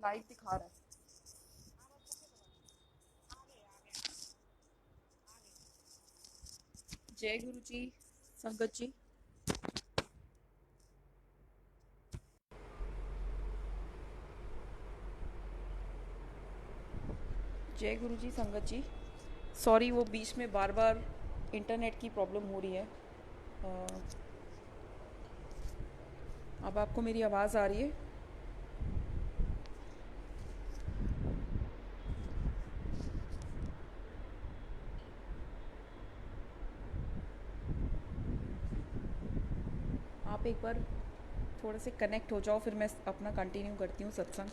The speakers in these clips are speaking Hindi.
लाइव दिखा रहा है। जय गुरु जी। संगत जी। जय गुरु जी संगत जी। सॉरी, वो बीच में बार बार इंटरनेट की प्रॉब्लम हो रही है। अब आपको मेरी आवाज़ आ रही है? आप एक बार थोड़े से कनेक्ट हो जाओ, फिर मैं अपना कंटिन्यू करती हूँ सत्संग।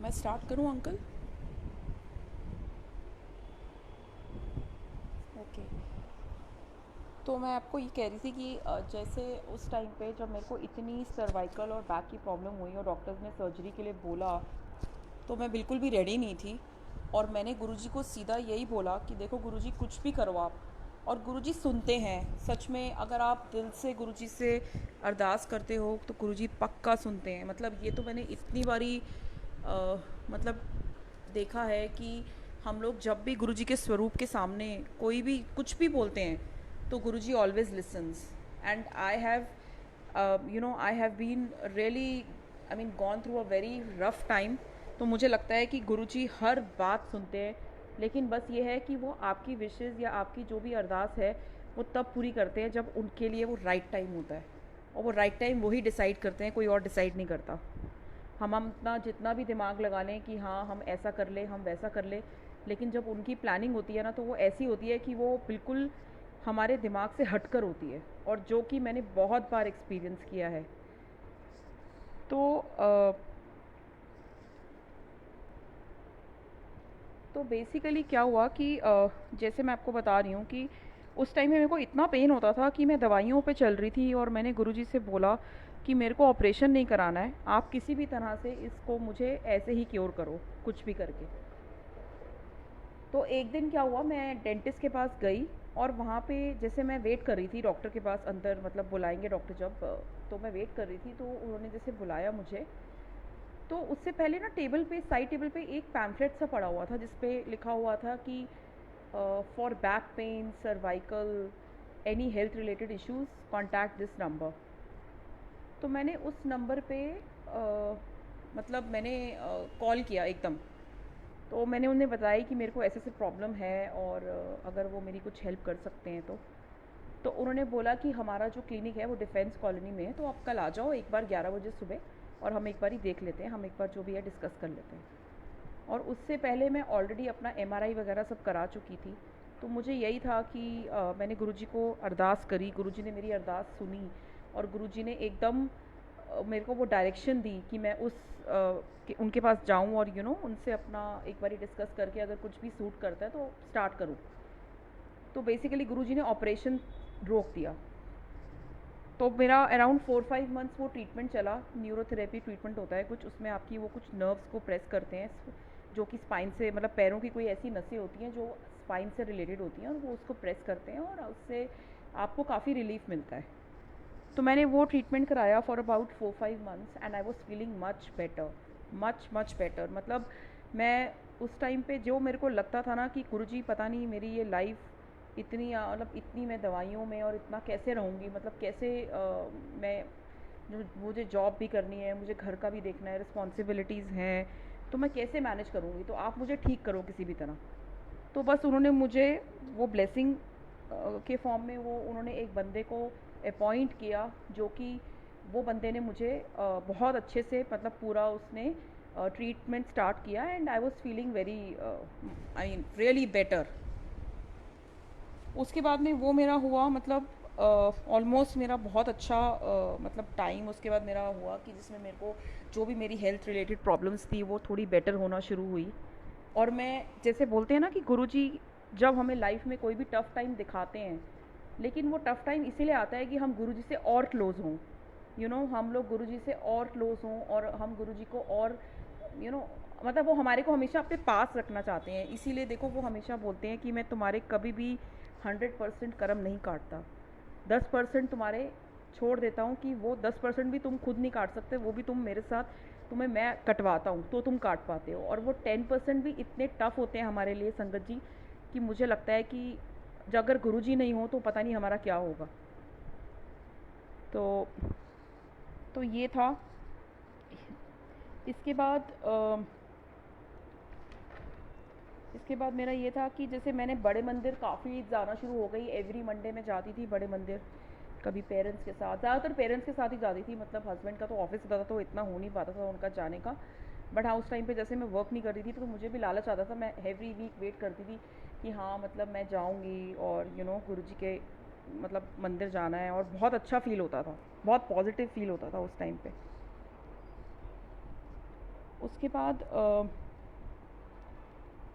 मैं स्टार्ट करूँ अंकल? ओके। तो मैं आपको ये कह रही थी कि जैसे उस टाइम पे जब मेरे को इतनी सर्वाइकल और बैक की प्रॉब्लम हुई और डॉक्टर्स ने सर्जरी के लिए बोला, तो मैं बिल्कुल भी रेडी नहीं थी। और मैंने गुरुजी को सीधा यही बोला कि देखो गुरुजी, कुछ भी करो आप। और गुरुजी सुनते हैं सच में। अगर आप दिल से गुरुजी से अरदास करते हो तो गुरुजी पक्का सुनते हैं। मतलब ये तो मैंने इतनी बारी मतलब देखा है कि हम लोग जब भी गुरुजी के स्वरूप के सामने कोई भी कुछ भी बोलते हैं तो Guruji always listens. And I have been really, I mean gone through a very rough time. तो मुझे लगता है कि गुरुजी हर बात सुनते हैं, लेकिन बस ये है कि वो आपकी विशेज़ या आपकी जो भी अरदास है वो तब पूरी करते हैं जब उनके लिए वो राइट टाइम होता है। और वो राइट टाइम वही डिसाइड करते हैं, कोई और डिसाइड नहीं करता। हम अपना जितना भी दिमाग लगा लें कि हाँ हम ऐसा कर ले, हम वैसा कर ले, लेकिन जब उनकी प्लानिंग होती है ना, तो वो ऐसी होती है कि वो बिल्कुल हमारे दिमाग से हटकर होती है। और जो कि मैंने बहुत बार एक्सपीरियंस किया है। तो बेसिकली क्या हुआ कि जैसे मैं आपको बता रही हूँ कि उस टाइम में मेरे को इतना पेन होता था कि मैं दवाइयों पे चल रही थी। और मैंने गुरुजी से बोला कि मेरे को ऑपरेशन नहीं कराना है, आप किसी भी तरह से इसको मुझे ऐसे ही क्योर करो, कुछ भी करके। तो एक दिन क्या हुआ, मैं डेंटिस्ट के पास गई। और वहाँ पे जैसे मैं वेट कर रही थी डॉक्टर के पास अंदर, मतलब बुलाएंगे डॉक्टर जब, तो मैं वेट कर रही थी। तो उन्होंने जैसे बुलाया मुझे, तो उससे पहले ना टेबल पे, साइड टेबल पे एक पैम्फलेट सा पड़ा हुआ था जिस पे लिखा हुआ था कि for back pain, cervical, any health related issues, contact this number. तो मैंने उस नंबर पे मतलब मैंने कॉल किया एकदम। तो मैंने उन्हें बताया कि मेरे को ऐसे ऐसे प्रॉब्लम है और अगर वो मेरी कुछ हेल्प कर सकते हैं तो उन्होंने बोला कि हमारा जो क्लिनिक है वो डिफेंस कॉलोनी में है, तो आप कल आ जाओ एक बार 11 बजे सुबह, और हम एक बार ही देख लेते हैं, हम एक बार जो भी है डिस्कस कर लेते हैं। और उससे पहले मैं ऑलरेडी अपना एमआरआई वगैरह सब करा चुकी थी। तो मुझे यही था कि मैंने गुरुजी को अरदास करी, गुरुजी ने मेरी अरदास सुनी। और गुरुजी ने एकदम मेरे को वो डायरेक्शन दी कि मैं उनके पास जाऊं और उनसे अपना एक बारी डिस्कस करके अगर कुछ भी सूट करता है तो स्टार्ट करूं। तो बेसिकली गुरुजी ने ऑपरेशन रोक दिया। तो मेरा अराउंड 4-5 मंथ्स वो ट्रीटमेंट चला। न्यूरोथेरेपी ट्रीटमेंट होता है कुछ, उसमें आपकी वो कुछ नर्व्स को प्रेस करते हैं जो कि स्पाइन से, मतलब पैरों की कोई ऐसी नसें होती हैं जो स्पाइन से रिलेटेड होती हैं, और वो उसको प्रेस करते हैं और उससे आपको काफ़ी रिलीफ मिलता है। तो मैंने वो ट्रीटमेंट कराया for about 4-5 months and I was feeling much better, much much better. मतलब मैं उस टाइम पे जो मेरे को लगता था ना कि गुरुजी पता नहीं मेरी ये लाइफ इतनी मतलब इतनी मैं दवाइयों में और इतना कैसे रहूँगी, मतलब कैसे मैं, मुझे जॉब भी करनी है, मुझे घर का भी देखना है, रिस्पॉन्सिबिलिटीज़ हैं, तो मैं कैसे मैनेज करूँगी, तो आप मुझे ठीक करो किसी भी तरह। तो बस उन्होंने मुझे वो ब्लेसिंग के फॉर्म में वो उन्होंने एक बंदे को अपॉइंट किया, जो कि वो बंदे ने मुझे बहुत अच्छे से, मतलब पूरा उसने ट्रीटमेंट स्टार्ट किया and I was feeling very, I mean really better. उसके बाद में वो मेरा हुआ, मतलब ऑलमोस्ट मेरा बहुत अच्छा मतलब टाइम उसके बाद मेरा हुआ कि जिसमें मेरे को जो भी मेरी हेल्थ रिलेटेड प्रॉब्लम्स थी वो थोड़ी बेटर होना शुरू हुई। और मैं, जैसे बोलते हैं ना कि गुरुजी जब हमें लाइफ में कोई भी टफ़ टाइम दिखाते हैं, लेकिन वो टफ़ टाइम इसीलिए आता है कि हम गुरुजी से और क्लोज़ हों। हम लोग गुरुजी से और क्लोज़ हों और हम गुरुजी को और यू नो मतलब वो हमारे को हमेशा अपने पास रखना चाहते हैं। इसीलिए देखो वो हमेशा बोलते हैं कि मैं तुम्हारे कभी भी 100% कर्म नहीं काटता। 10% तुम्हारे छोड़ देता हूँ कि वो 10% भी तुम खुद नहीं काट सकते, वो भी तुम मेरे साथ, तुम्हें मैं कटवाता हूँ तो तुम काट पाते हो। और वो 10% भी इतने टफ होते हैं हमारे लिए संगत जी, कि मुझे लगता है कि अगर गुरु जी नहीं हो तो पता नहीं हमारा क्या होगा। तो ये था। इसके बाद मेरा ये था कि जैसे मैंने बड़े मंदिर काफ़ी जाना शुरू हो गई। एवरी मंडे मैं जाती थी बड़े मंदिर, कभी पेरेंट्स के साथ, ज़्यादातर पेरेंट्स के साथ ही जाती थी। मतलब हस्बैंड का तो ऑफिस होता था तो इतना हो नहीं पाता था उनका जाने का। बट हाँ, उस टाइम पे जैसे मैं वर्क नहीं कर रही थी तो मुझे भी लालच आता था। मैं एवरी वीक वेट करती थी कि हाँ मतलब मैं जाऊँगी और गुरु जी के मतलब मंदिर जाना है। और बहुत अच्छा फ़ील होता था, बहुत पॉजिटिव फ़ील होता था उस टाइम पे। उसके बाद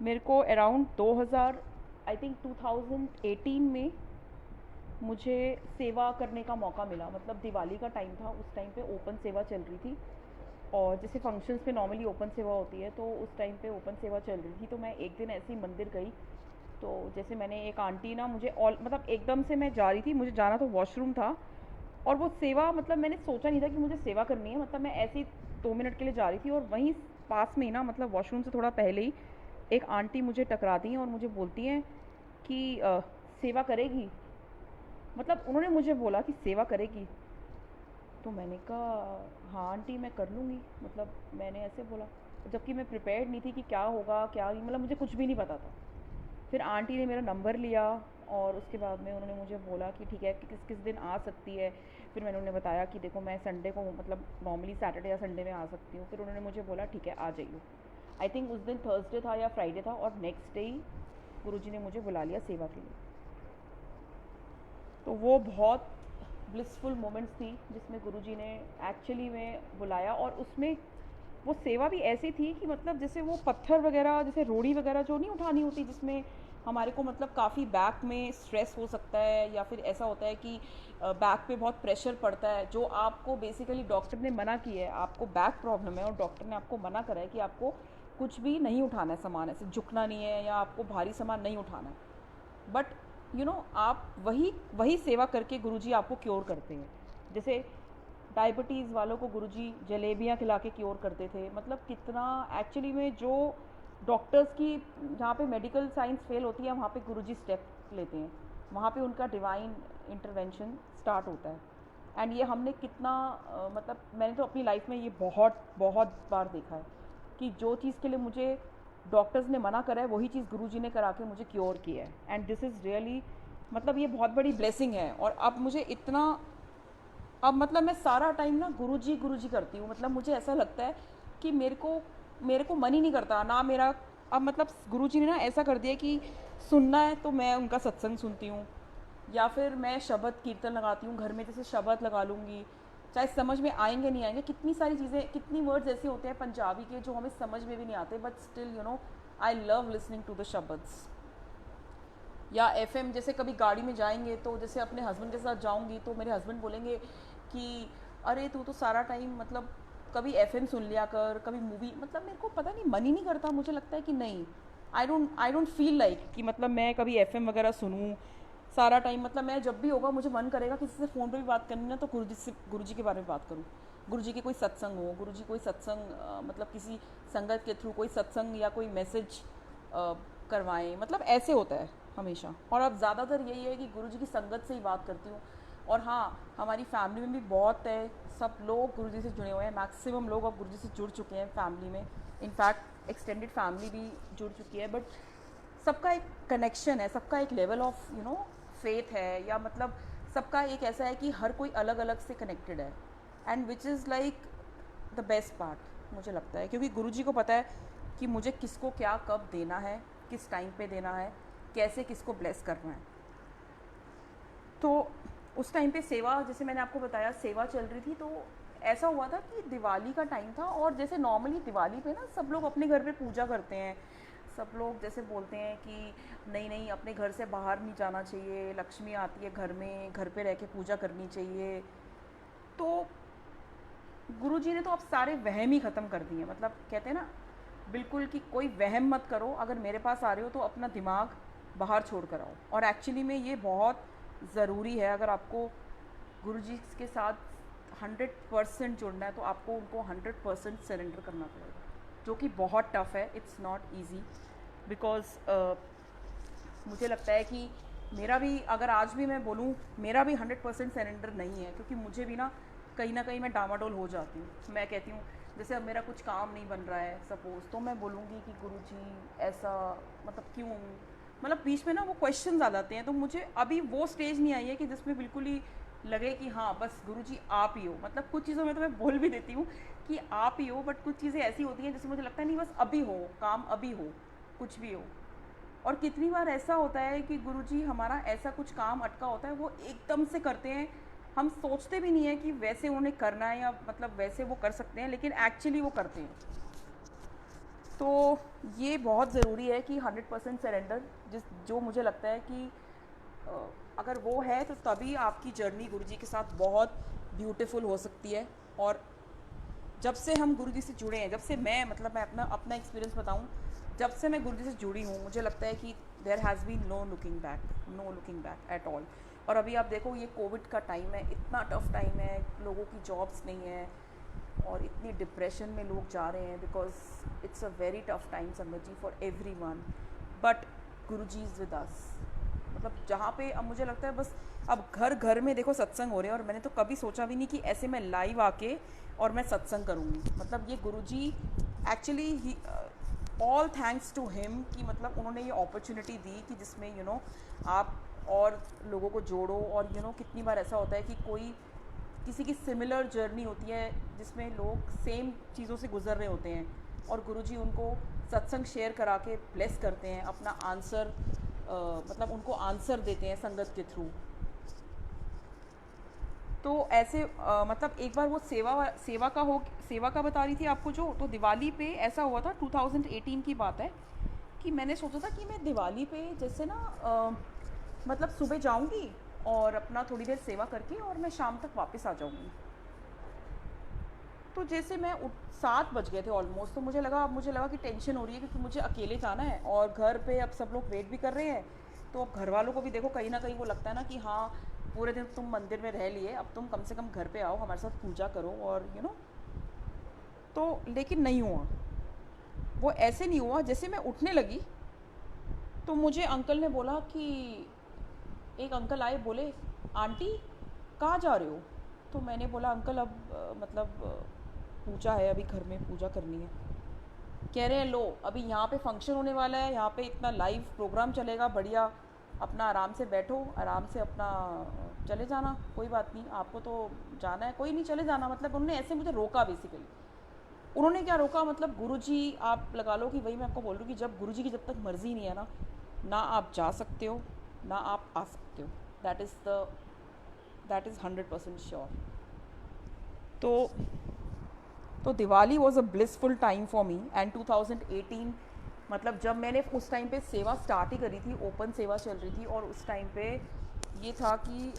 मेरे को अराउंड 2000, आई थिंक 2018 में मुझे सेवा करने का मौका मिला। मतलब दिवाली का टाइम था, उस टाइम पे ओपन सेवा चल रही थी। और जैसे फंक्शंस पे नॉर्मली ओपन सेवा होती है, तो उस टाइम पे ओपन सेवा चल रही थी। तो मैं एक दिन ऐसे ही मंदिर गई। तो जैसे मैंने एक आंटी ना मुझे ऑल मतलब एकदम से मैं जा रही थी, मुझे जाना तो वॉशरूम था। और वो सेवा मतलब मैंने सोचा नहीं था कि मुझे सेवा करनी है। मतलब मैं ऐसे ही 2 मिनट के लिए जा रही थी और वहीं पास में ही ना, मतलब वॉशरूम से थोड़ा पहले ही एक आंटी मुझे टकराती हैं और मुझे बोलती हैं कि सेवा करेगी। मतलब उन्होंने मुझे बोला कि सेवा करेगी। तो मैंने कहा हाँ आंटी मैं कर लूँगी। मतलब मैंने ऐसे बोला, जबकि मैं प्रिपेयर्ड नहीं थी कि क्या होगा क्या नहीं, मतलब मुझे कुछ भी नहीं पता था। फिर आंटी ने मेरा नंबर लिया और उसके बाद में उन्होंने मुझे बोला कि ठीक है कि किस किस दिन आ सकती है। फिर मैंने उन्हें बताया कि देखो मैं संडे को, मतलब नॉर्मली सैटरडे या संडे में आ सकती हूँ। फिर उन्होंने मुझे बोला ठीक है आ जाइए। आई थिंक उस दिन थर्सडे था या फ्राइडे था और नेक्स्ट डे ही गुरुजी ने मुझे बुला लिया सेवा के लिए। तो वो बहुत ब्लिसफुल मोमेंट्स थी जिसमें गुरुजी ने एक्चुअली में बुलाया। और उसमें वो सेवा भी ऐसी थी कि मतलब जैसे वो पत्थर वगैरह, जैसे रोड़ी वगैरह जो नहीं उठानी होती, जिसमें हमारे को मतलब काफ़ी बैक में स्ट्रेस हो सकता है या फिर ऐसा होता है कि बैक पे बहुत प्रेशर पड़ता है, जो आपको बेसिकली डॉक्टर ने मना की है, आपको बैक प्रॉब्लम है और डॉक्टर ने आपको मना करा है कि आपको कुछ भी नहीं उठाना है, सामान ऐसे झुकना नहीं है या आपको भारी सामान नहीं उठाना है। बट आप वही वही सेवा करके गुरुजी आपको क्योर करते हैं। जैसे डायबिटीज़ वालों को गुरुजी जलेबियाँ खिला के क्योर करते थे। मतलब कितना एक्चुअली में जो डॉक्टर्स की, जहाँ पे मेडिकल साइंस फेल होती है वहाँ पे गुरुजी स्टेप लेते हैं, वहाँ पे उनका डिवाइन इंटरवेंशन स्टार्ट होता है। एंड ये हमने कितना मतलब मैंने तो अपनी लाइफ में ये बहुत बहुत बार देखा है कि जो चीज़ के लिए मुझे डॉक्टर्स ने मना करा है वही चीज़ गुरुजी ने करा के मुझे क्योर किया है। एंड दिस इज़ रियली, मतलब ये बहुत बड़ी ब्लेसिंग है। और अब मुझे इतना, अब मतलब मैं सारा टाइम ना गुरुजी करती हूँ। मतलब मुझे ऐसा लगता है कि मेरे को मन ही नहीं करता ना मेरा। अब मतलब गुरुजी ने ना ऐसा कर दिया कि सुनना है तो मैं उनका सत्संग सुनती हूँ, या फिर मैं शब्द कीर्तन लगाती हूँ घर में, जैसे शब्द लगा लूँगी, चाहे समझ में आएंगे नहीं आएंगे। कितनी सारी चीज़ें, कितनी वर्ड्स ऐसे होते हैं पंजाबी के जो हमें समझ में भी नहीं आते, but still I love listening to the shabads. या एफएम, जैसे कभी गाड़ी में जाएंगे तो जैसे अपने हस्बैंड के साथ जाऊंगी तो मेरे हस्बैंड बोलेंगे कि अरे तू तो सारा टाइम मतलब कभी एफएम सुन लिया कर, कभी मूवी। मतलब मेरे को पता नहीं, मन ही नहीं करता। मुझे लगता है कि नहीं, आई डोंट फील लाइक कि मतलब मैं कभी एफएम वगैरह सुनूं सारा टाइम। मतलब मैं जब भी होगा मुझे मन करेगा किसी से फ़ोन पे भी बात करनी ना तो गुरुजी के बारे में बात करूँ। गुरुजी के कोई सत्संग हो, गुरुजी कोई सत्संग मतलब किसी संगत के थ्रू कोई सत्संग या कोई मैसेज करवाएं। मतलब ऐसे होता है हमेशा। और अब ज़्यादातर यही है कि गुरुजी की संगत से ही बात करती हूँ। और हाँ, हमारी फैमिली में भी बहुत है, सब लोग गुरुजी से जुड़े हुए हैं। मैक्सिमम लोग अब गुरुजी से जुड़ चुके हैं फैमिली में। इनफैक्ट एक्सटेंडेड फैमिली भी जुड़ चुकी है। बट सबका एक कनेक्शन है, सबका एक लेवल ऑफ फेथ है, या मतलब सबका एक ऐसा है कि हर कोई अलग अलग से कनेक्टेड है। And which is like the best part मुझे लगता है, क्योंकि गुरुजी को पता है कि मुझे किसको क्या कब देना है, किस टाइम पे देना है, कैसे किसको ब्लेस करना है। तो उस टाइम पे सेवा, जैसे मैंने आपको बताया, सेवा चल रही थी। तो ऐसा हुआ था कि दिवाली का टाइम था, और जैसे नॉर्मली दिवाली पे ना सब लोग अपने घर पे पूजा करते हैं। सब लोग जैसे बोलते हैं कि नहीं नहीं, अपने घर से बाहर नहीं जाना चाहिए, लक्ष्मी आती है घर में, घर पे रह के पूजा करनी चाहिए। तो गुरुजी ने तो अब सारे वहम ही ख़त्म कर दिए। मतलब कहते हैं ना, बिल्कुल कि कोई वहम मत करो, अगर मेरे पास आ रहे हो तो अपना दिमाग बाहर छोड़ कर आओ। और एक्चुअली में ये बहुत ज़रूरी है। अगर आपको गुरुजी के साथ 100% जुड़ना है तो आपको उनको 100% सरेंडर करना पड़ेगा, जो कि बहुत टफ़ है। इट्स नॉट ईजी, बिकॉज़ मुझे लगता है कि मेरा भी, अगर आज भी मैं बोलूँ, मेरा भी 100% सरेंडर नहीं है, क्योंकि मुझे भी ना कहीं मैं डामाडोल हो जाती हूँ। मैं कहती हूँ जैसे अब मेरा कुछ काम नहीं बन रहा है सपोज़, तो मैं बोलूँगी कि गुरुजी ऐसा, मतलब क्यों, मतलब बीच में ना वो क्वेश्चंस आ जाते हैं। तो मुझे अभी वो स्टेज नहीं आई है कि जिसमें बिल्कुल ही लगे कि हाँ बस गुरुजी आप ही हो। मतलब कुछ चीज़ों में तो मैं बोल भी देती हूँ कि आप ही हो, बट कुछ चीज़ें ऐसी होती हैं जिसमें मुझे लगता है नहीं, बस अभी हो, काम अभी हो, कुछ भी हो। और कितनी बार ऐसा होता है कि गुरुजी हमारा ऐसा कुछ काम अटका होता है, वो एकदम से करते हैं, हम सोचते भी नहीं है कि वैसे उन्हें करना है, या मतलब वैसे वो कर सकते हैं, लेकिन एक्चुअली वो करते हैं। तो ये बहुत ज़रूरी है कि 100% सरेंडर, जो मुझे लगता है कि अगर वो है तो तभी आपकी जर्नी गुरुजी के साथ बहुत ब्यूटीफुल हो सकती है। और जब से हम गुरुजी से जुड़े हैं, जब से मैं अपना अपना एक्सपीरियंस बताऊं, जब से मैं गुरुजी से जुड़ी हूँ, मुझे लगता है कि there has been no looking back at all. और अभी आप देखो, ये कोविड का टाइम है, इतना टफ टाइम है, लोगों की जॉब्स नहीं है, और इतनी डिप्रेशन में लोग जा रहे हैं, because it's a very tough time sangat ji for everyone. But Guruji is with us. मतलब जहाँ पे अब मुझे लगता है बस, अब घर घर में देखो सत्संग हो रहे हैं, और मैंने तो कभी सोचा भी नहीं कि ऐसे मैं लाइव आके और मैं सत्संग करूँगी। मतलब ये गुरुजी एक्चुअली ही, ऑल थैंक्स टू हिम, कि मतलब उन्होंने ये अपॉर्चुनिटी दी कि जिसमें आप और लोगों को जोड़ो। और कितनी बार ऐसा होता है कि कोई किसी की सिमिलर जर्नी होती है जिसमें लोग सेम चीज़ों से गुजर रहे होते हैं, और गुरुजी उनको सत्संग शेयर करा के ब्लेस करते हैं, अपना आंसर मतलब उनको आंसर देते हैं संगत के थ्रू। तो ऐसे मतलब एक बार वो सेवा का बता रही थी आपको, जो तो दिवाली पे ऐसा हुआ था, 2018 की बात है, कि मैंने सोचा था कि मैं दिवाली पे जैसे ना मतलब सुबह जाऊंगी और अपना थोड़ी देर सेवा करके और मैं शाम तक वापस आ जाऊंगी। तो जैसे मैं 7 बज गए थे ऑलमोस्ट, तो मुझे लगा कि टेंशन हो रही है, क्योंकि मुझे अकेले जाना है और घर पे अब सब लोग वेट भी कर रहे हैं। तो अब घर वालों को भी देखो कहीं ना कहीं वो लगता है ना कि हाँ, पूरे दिन तुम मंदिर में रह लिए, अब तुम कम से कम घर पे आओ, हमारे साथ पूजा करो, और तो लेकिन नहीं हुआ। वो ऐसे नहीं हुआ, जैसे मैं उठने लगी तो मुझे अंकल ने बोला कि, एक अंकल आए, बोले आंटी कहाँ जा रहे हो। तो मैंने बोला अंकल अब मतलब पूजा है, अभी घर में पूजा करनी है। कह रहे हैं लो, अभी यहाँ पे फंक्शन होने वाला है, यहाँ पे इतना लाइव प्रोग्राम चलेगा बढ़िया, अपना आराम से बैठो, आराम से अपना चले जाना, कोई बात नहीं, आपको तो जाना है, कोई नहीं चले जाना। मतलब उन्होंने ऐसे मुझे रोका बेसिकली। उन्होंने क्या रोका, मतलब गुरुजी आप लगा लो कि वही मैं आपको बोल रही हूँ कि जब गुरुजी की जब तक मर्ज़ी नहीं है ना, ना आप जा सकते हो ना आप आ सकते हो। That is 100% sure. तो Diwali was a blissful time for me. And 2018, मतलब जब मैंने उस टाइम पे सेवा स्टार्ट ही करी थी, ओपन सेवा चल रही थी, और उस टाइम पे ये था कि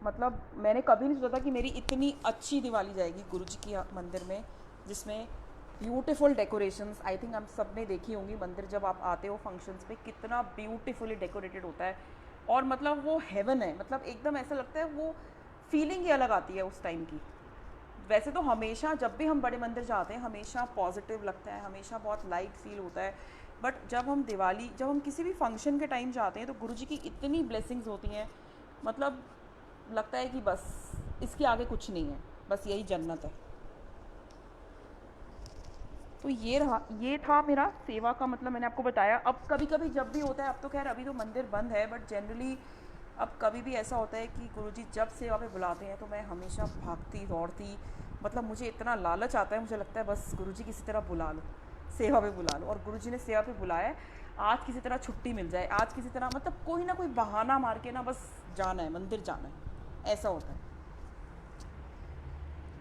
मतलब मैंने कभी नहीं सोचा था कि मेरी इतनी अच्छी दिवाली जाएगी गुरुजी की मंदिर में, जिसमें ब्यूटीफुल डेकोरेशंस। आई थिंक हम सब ने देखी होंगी मंदिर, जब आप आते हो फंक्शंस पे, कितना ब्यूटीफुली डेकोरेटेड होता है। और मतलब वो हेवन है, मतलब एकदम ऐसा लगता है, वो फीलिंग ही अलग आती है उस टाइम की। वैसे तो हमेशा जब भी हम बड़े मंदिर जाते हैं हमेशा पॉजिटिव लगता है, हमेशा बहुत लाइट फील होता है। बट जब हम किसी भी फंक्शन के टाइम जाते हैं तो गुरुजी की इतनी ब्लेसिंग्स होती हैं, मतलब लगता है कि बस इसके आगे कुछ नहीं है, बस यही जन्नत है। तो ये था मेरा सेवा का, मतलब मैंने आपको बताया। अब कभी कभी जब भी होता है, अब तो खैर अभी तो मंदिर बंद है, बट जनरली अब कभी भी ऐसा होता है कि गुरुजी जब सेवा पे बुलाते हैं तो मैं हमेशा भागती दौड़ती, मतलब मुझे इतना लालच आता है, मुझे लगता है बस गुरुजी किसी तरह बुला लो, सेवा पे बुला लो। और गुरुजी ने सेवा पे बुलाया है, आज किसी तरह छुट्टी मिल जाए, आज किसी तरह, मतलब कोई ना कोई बहाना मार के ना बस जाना है, मंदिर जाना है। ऐसा होता है।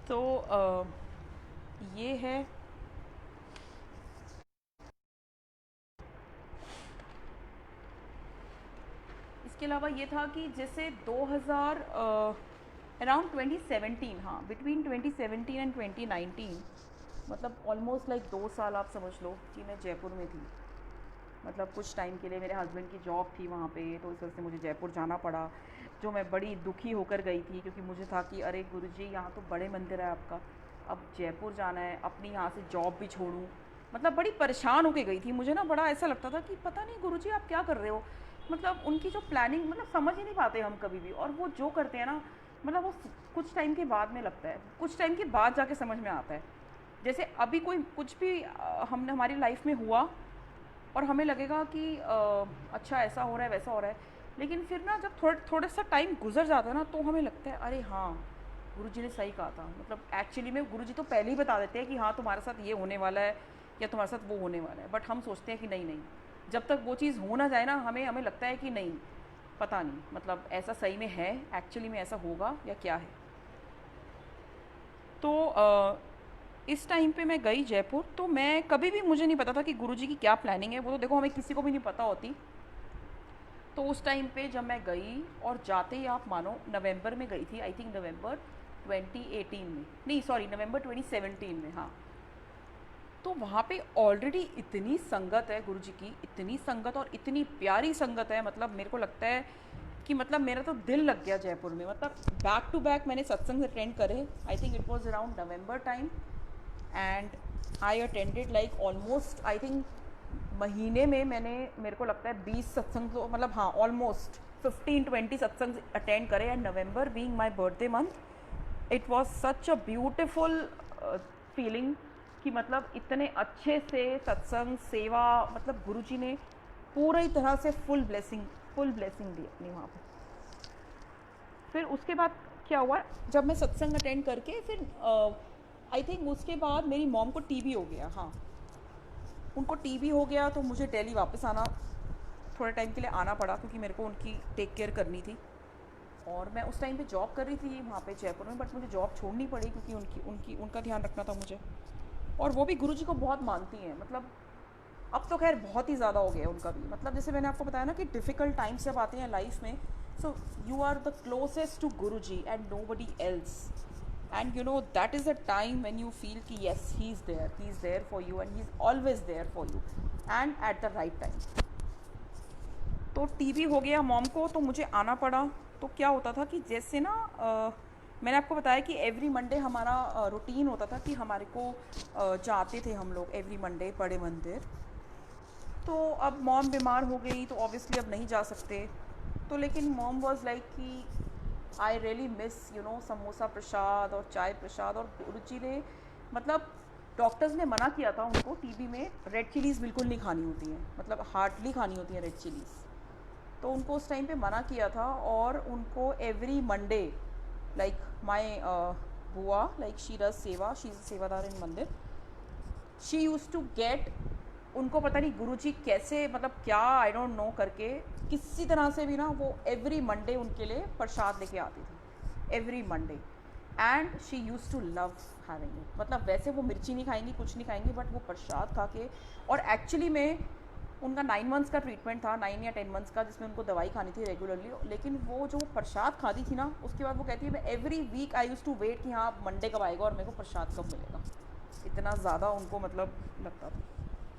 तो ये है। इसके अलावा ये था कि जैसे 2000 अराउंड 2017, हाँ बिटवीन 2017 एंड 2019, मतलब ऑलमोस्ट लाइक 2 साल आप समझ लो कि मैं जयपुर में थी। मतलब कुछ टाइम के लिए मेरे हस्बैंड की जॉब थी वहाँ पे, तो इस वजह से मुझे जयपुर जाना पड़ा, जो मैं बड़ी दुखी होकर गई थी, क्योंकि मुझे था कि अरे गुरुजी यहाँ तो बड़े मंदिर है आपका, अब जयपुर जाना है, अपनी यहाँ से जॉब भी छोड़ूं। मतलब बड़ी परेशान होके गई थी। मुझे ना बड़ा ऐसा लगता था कि पता नहीं गुरुजी आप क्या कर रहे हो। मतलब उनकी जो प्लानिंग, मतलब समझ ही नहीं पाते हम कभी भी, और वो जो करते हैं ना, मतलब वो कुछ टाइम के बाद में लगता है, कुछ टाइम के बाद जाके समझ में आता है। जैसे अभी कोई कुछ भी हमने हमारी लाइफ में हुआ और हमें लगेगा कि अच्छा ऐसा हो रहा है वैसा हो रहा है, लेकिन फिर ना जब थोड़ा सा टाइम गुजर जाता है ना, तो हमें लगता है अरे हाँ, गुरुजी ने सही कहा था। मतलब एक्चुअली में गुरुजी तो पहले ही बता देते हैं कि हाँ तुम्हारे साथ ये होने वाला है या तुम्हारे साथ वो होने वाला है, बट हम सोचते हैं कि नहीं नहीं, जब तक वो चीज़ हो ना जाए ना, हमें हमें लगता है कि नहीं, पता नहीं मतलब ऐसा सही में है, एक्चुअली में ऐसा होगा या क्या है। तो इस टाइम पे मैं गई जयपुर, तो मैं कभी भी, मुझे नहीं पता था कि गुरुजी की क्या प्लानिंग है, वो तो देखो हमें किसी को भी नहीं पता होती। तो उस टाइम पे जब मैं गई, और जाते ही आप मानो, नवंबर में गई थी, आई थिंक नवंबर 2018 में, नहीं सॉरी नवंबर 2017 में, हाँ। तो वहाँ पे ऑलरेडी इतनी संगत है गुरुजी की, इतनी संगत और इतनी प्यारी संगत है, मतलब मेरे को लगता है कि मतलब मेरा तो दिल लग गया जयपुर में। मतलब बैक टू बैक मैंने सत्संग अटेंड करे, I think it was around November time, and I attended like almost, I think महीने में मैंने, मेरे को लगता है 20 सत्संग, तो मतलब हाँ ऑलमोस्ट 15-20 सत्संग अटेंड करे। And November being my birthday month, it was such a beautiful feeling कि मतलब इतने अच्छे से सत्संग सेवा, मतलब गुरुजी ने पूरी तरह से फुल ब्लेसिंग दी अपनी वहाँ पे। फिर उसके बाद क्या हुआ, जब मैं सत्संग अटेंड करके फिर आई थिंक उसके बाद मेरी मॉम को टीबी हो गया, हाँ उनको टीबी हो गया, तो मुझे दिल्ली वापस आना, थोड़े टाइम के लिए आना पड़ा, क्योंकि मेरे को उनकी टेक केयर करनी थी। और मैं उस टाइम पे जॉब कर रही थी वहाँ पे जयपुर में, बट मुझे जॉब छोड़नी पड़ी, क्योंकि उनकी उनकी उनका ध्यान रखना था मुझे। और वो भी गुरुजी को बहुत मानती हैं, मतलब अब तो खैर बहुत ही ज़्यादा हो गया है उनका भी। मतलब जैसे मैंने आपको बताया ना कि डिफ़िकल्ट टाइम्स जब आते हैं लाइफ में, so you are the closest to Guruji and nobody else, and you know that is a time when you feel कि yes he is there for you, and he is always there for you, and at the right time. तो टीबी हो गया मॉम को, तो मुझे आना पड़ा। तो क्या होता था कि जैसे ना मैंने आपको बताया कि एवरी मंडे हमारा रूटीन होता था कि हमारे को जाते थे हम लोग एवरी मंडे बड़े मंदिर। तो अब मॉम बीमार हो गई, तो ऑब्वियसली अब नहीं जा सकते। तो लेकिन मॉम वाज लाइक कि I really miss you know samosa prasad और चाय प्रसाद। और गुरुजी ने, मतलब डॉक्टर्स ने मना किया था उनको टीबी में रेड चिलीज़ बिल्कुल नहीं खानी होती हैं, मतलब हार्डली खानी होती हैं रेड चिलीज़। तो उनको उस टाइम पे मना किया था, और उनको एवरी मंडे, लाइक माई बुआ, लाइक शी डज सेवा, शी इज़ सेवादार इन मंदिर, शी यूज़ टू गेट, उनको पता नहीं गुरुजी कैसे, मतलब क्या आई डोंट नो करके, किसी तरह से भी ना वो एवरी मंडे उनके लिए प्रसाद लेके आती थी, every Monday. And she use to love having it, मतलब वैसे वो मिर्ची नहीं खाएंगी, कुछ नहीं खाएंगी, बट वो प्रसाद खा के। और एक्चुअली में उनका 9 मंथ्स का ट्रीटमेंट था, 9 या 10 मंथ्स का, जिसमें उनको दवाई खानी थी रेगुलरली। लेकिन वो जो प्रसाद खाती थी ना, उसके बाद वो कहती है मैं every week I use to wait कि हाँ मंडे कब आएगा और मेरे को प्रसाद कब मिलेगा। इतना ज़्यादा उनको मतलब लगता था।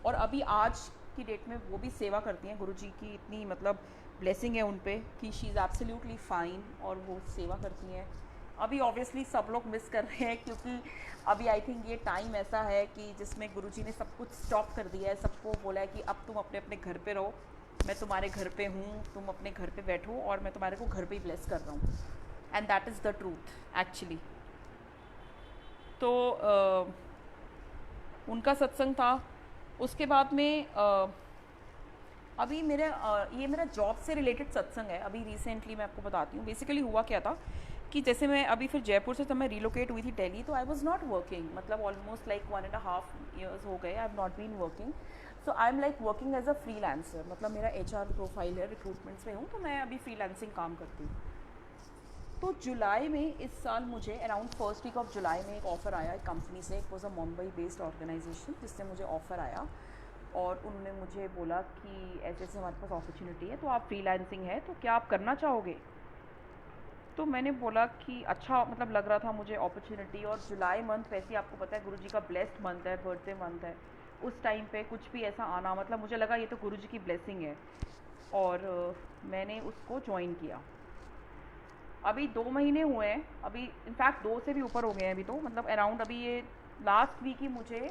और अभी आज की डेट में वो भी सेवा करती हैं, गुरुजी की इतनी मतलब ब्लेसिंग है उन पे कि शी इज़ एब्सोल्युटली फाइन, और वो सेवा करती हैं। अभी ऑब्वियसली सब लोग मिस कर रहे हैं, क्योंकि अभी आई थिंक ये टाइम ऐसा है कि जिसमें गुरुजी ने सब कुछ स्टॉप कर दिया है, सबको बोला है कि अब तुम अपने अपने घर पे रहो, मैं तुम्हारे घर पे हूँ, तुम अपने घर पे बैठो, और मैं तुम्हारे को घर पे ही ब्लेस कर रहा हूँ। And that is the truth actually. तो उनका सत्संग था। उसके बाद में अभी मेरे ये मेरा जॉब से रिलेटेड सत्संग है। अभी रिसेंटली मैं आपको बताती हूँ बेसिकली हुआ क्या था, कि जैसे मैं अभी फिर जयपुर से जब मैं रिलोकेट हुई थी दिल्ली, तो आई वॉज नॉट वर्किंग, मतलब ऑलमोस्ट लाइक 1.5 years हो गए I have not been working. So I am like working as a freelancer, मतलब मेरा HR प्रोफाइल है, रिक्रूटमेंट्स में हूँ, तो मैं अभी फ्रीलांसिंग काम करती हूँ। तो जुलाई में इस साल मुझे around first week of July में एक ऑफ़र आया एक कंपनी से। It was a Mumbai based organisation जिससे मुझे ऑफ़र आया और उन्होंने मुझे बोला कि ऐसे ऐसे हमारे पास अपॉर्चुनिटी है, तो आप फ्रीलांसिंग है तो क्या आप करना चाहोगे। तो मैंने बोला कि अच्छा, मतलब लग रहा था मुझे अपॉर्चुनिटी। और जुलाई मंथ वैसे ही आपको पता है गुरुजी का ब्लेस्ड मंथ है, बर्थडे मंथ है। उस टाइम पे कुछ भी ऐसा आना, मतलब मुझे लगा ये तो गुरुजी की ब्लेसिंग है। और मैंने उसको ज्वाइन किया। अभी 2 महीने हुए हैं, अभी इनफैक्ट 2 से भी ऊपर हो गए हैं अभी तो, मतलब अराउंड अभी ये लास्ट वीक ही मुझे